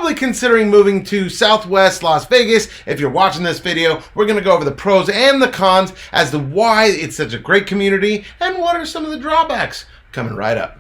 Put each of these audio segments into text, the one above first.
probably considering moving to Southwest Las Vegas, if you're watching this video, we're going to go over the pros and the cons as to why it's such a great community and what are some of the drawbacks. Coming right up.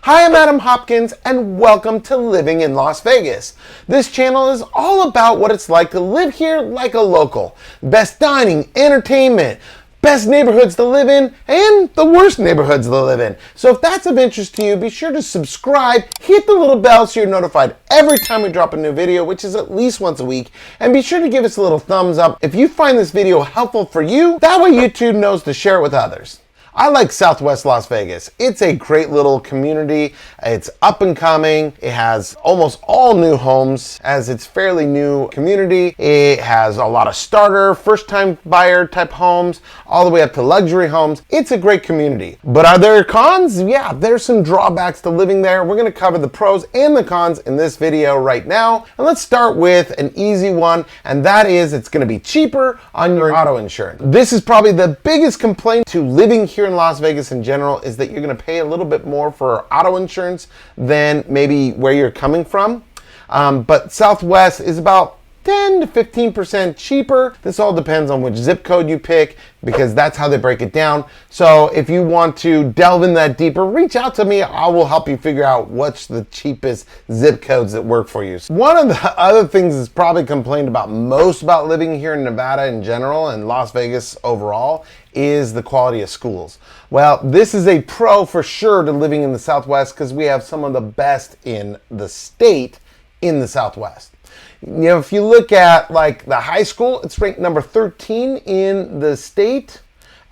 Hi, I'm Adam Hopkins, and welcome to Living in Las Vegas. This channel is all about what it's like to live here like a local. Best dining, entertainment, best neighborhoods to live in, and the worst neighborhoods to live in. So if that's of interest to you, be sure to subscribe, hit the little bell so you're notified every time we drop a new video, which is at least once a week, and be sure to give us a little thumbs up if you find this video helpful for you. That way YouTube knows to share it with others. I like Southwest Las Vegas. It's a great little community. It's up and coming. It has almost all new homes as it's fairly new community. It has a lot of starter, first time buyer type homes, all the way up to luxury homes. It's a great community. But are there cons? Yeah, there's some drawbacks to living there. We're gonna cover the pros and the cons in this video right now. And let's start with an easy one, and that is it's gonna be cheaper on your auto insurance. This is probably the biggest complaint to living here in Las Vegas in general, is that you're going to pay a little bit more for auto insurance than maybe where you're coming from. But Southwest is about 10 to 15% cheaper. This all depends on which zip code you pick, because that's how they break it down. So if you want to delve in that deeper, reach out to me. I will help you figure out what's the cheapest zip codes that work for you. One of the other things that's probably complained about most about living here in Nevada in general and Las Vegas overall is the quality of schools. Well, this is a pro for sure to living in the Southwest, because we have some of the best in the state in the Southwest. You know, if you look at like the high school, it's ranked number 13 in the state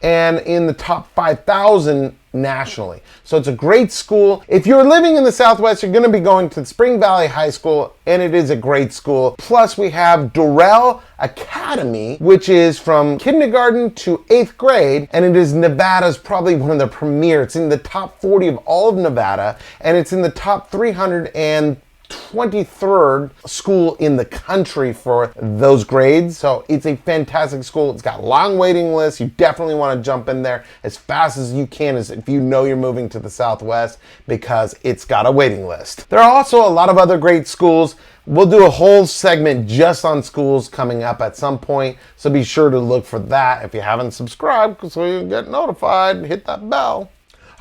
and in the top 5,000 nationally. So it's a great school. If you're living in the Southwest, you're going to be going to Spring Valley High School, and it is a great school. Plus we have Durrell Academy, which is from kindergarten to 8th grade, and it is Nevada's probably one of the premier. It's in the top 40 of all of Nevada, and it's in the top 323rd school in the country for those grades. So it's a fantastic school. It's got long waiting lists. You definitely want to jump in there as fast as you can, as if you know you're moving to the Southwest, because it's got a waiting list. There are also a lot of other great schools. We'll do a whole segment just on schools coming up at some point, so be sure to look for that if you haven't subscribed, so you get notified. Hit that bell.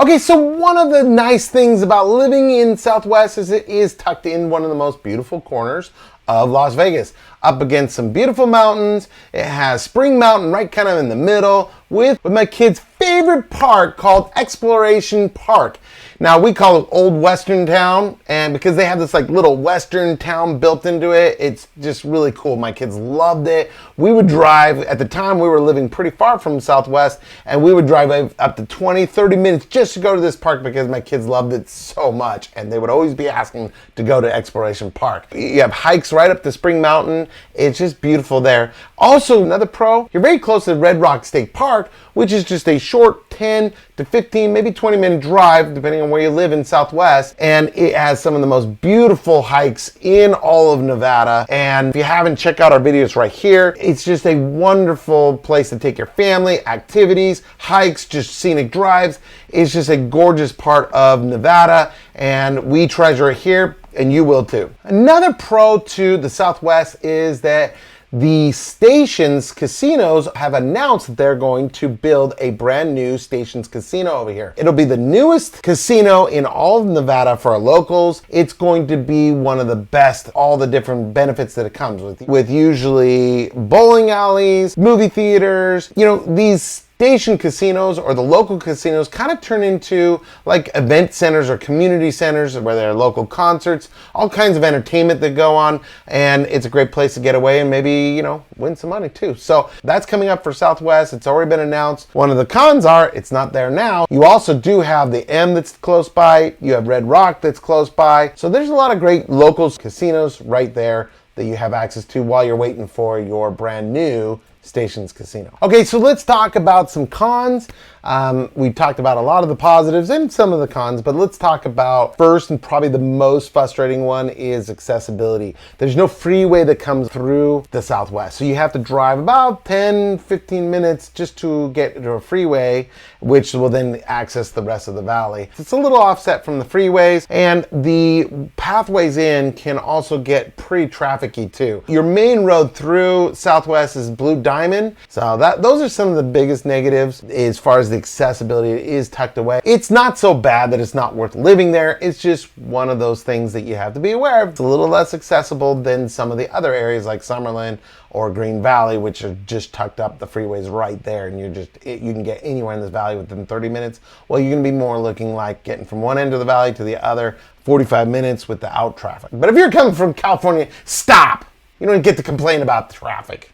Okay, so one of the nice things about living in Southwest is it is tucked in one of the most beautiful corners of Las Vegas, up against some beautiful mountains. It has Spring Mountain right kind of in the middle with my kids' favorite park called Exploration Park. Now we call it Old Western Town, and because they have this like little Western town built into it, it's just really cool. My kids loved it. We would drive, at the time we were living pretty far from Southwest, and we would drive up to 20, 30 minutes just to go to this park because my kids loved it so much, and they would always be asking to go to Exploration Park. You have hikes right up to Spring Mountain. It's just beautiful there. Also, another pro, you're very close to Red Rock State Park, which is just a short 10 to 15, maybe 20-minute drive, depending on where you live in Southwest, and it has some of the most beautiful hikes in all of Nevada. And if you haven't, check out our videos right here. It's just a wonderful place to take your family, activities, hikes, just scenic drives. It's just a gorgeous part of Nevada, and we treasure it here, and you will too. Another pro to the Southwest is that the Stations casinos have announced that they're going to build a brand new Stations casino over here. It'll be the newest casino in all of Nevada for our locals. It's going to be one of the best, all the different benefits that it comes with usually bowling alleys, movie theaters. You know, these station casinos or the local casinos kind of turn into like event centers or community centers where there are local concerts, all kinds of entertainment that go on, and it's a great place to get away and maybe, you know, win some money too. So that's coming up for Southwest. It's already been announced. One of the cons are it's not there now. You also do have the M that's close by. You have Red Rock that's close by. So there's a lot of great local casinos right there that you have access to while you're waiting for your brand new Stations Casino. Okay, so let's talk about some cons. We talked about a lot of the positives and some of the cons, but let's talk about first and probably the most frustrating one is accessibility. There's no freeway that comes through the Southwest. So you have to drive about 10, 15 minutes just to get to a freeway, which will then access the rest of the valley. It's a little offset from the freeways, and the pathways in can also get pretty trafficy too. Your main road through Southwest is Blue Diamond. So those are some of the biggest negatives as far as the accessibility. It is tucked away. It's not so bad that it's not worth living there. It's just one of those things that you have to be aware of. It's a little less accessible than some of the other areas like Sumerlin or Green Valley, which are just tucked up. The freeway's right there, and you can get anywhere in this valley within 30 minutes. Well, you're gonna be more looking like getting from one end of the valley to the other, 45 minutes without traffic. But if you're coming from California, stop. You don't get to complain about traffic.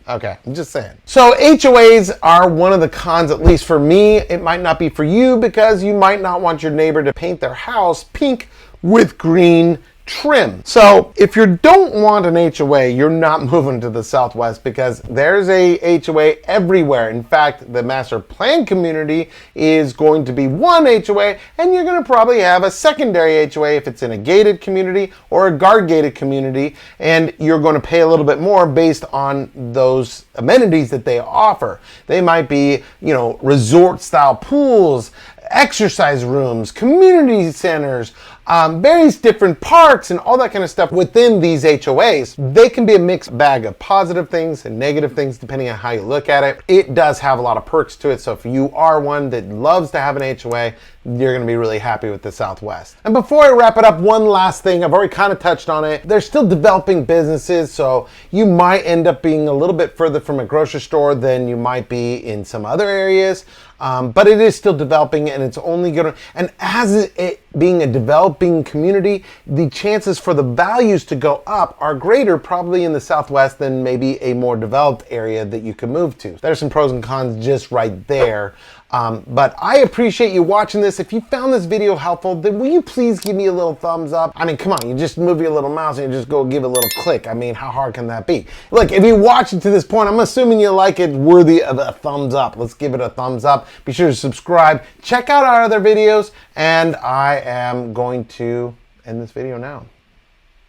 Okay, I'm just saying. So HOAs are one of the cons, at least for me. It might not be for you because you might not want your neighbor to paint their house pink with green trim. So if you don't want an HOA, you're not moving to the Southwest because there's a HOA everywhere. In fact, the master plan community is going to be one HOA, and you're going to probably have a secondary HOA if it's in a gated community or a guard gated community, and you're going to pay a little bit more based on those amenities that they offer. They might be, resort style pools, exercise rooms, community centers, various different parks and all that kind of stuff within these HOAs. They can be a mixed bag of positive things and negative things depending on how you look at it. It does have a lot of perks to it, so if you are one that loves to have an HOA, you're going to be really happy with the Southwest. And before I wrap it up, one last thing. I've already kind of touched on it. They're still developing businesses, so you might end up being a little bit further from a grocery store than you might be in some other areas. But it is still developing, and it's only going to, and as it being a developing community, the chances for the values to go up are greater probably in the Southwest than maybe a more developed area that you could move to. There's some pros and cons just right there. But I appreciate you watching this. If you found this video helpful, then will you please give me a little thumbs up? I mean, come on, you just move your little mouse and you just go give it a little click. I mean, how hard can that be? Look, if you watch it to this point, I'm assuming you like it worthy of a thumbs up. Let's give it a thumbs up. Be sure to subscribe. Check out our other videos. And I am going to end this video now.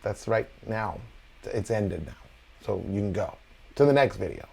That's right now. It's ended now. So you can go to the next video.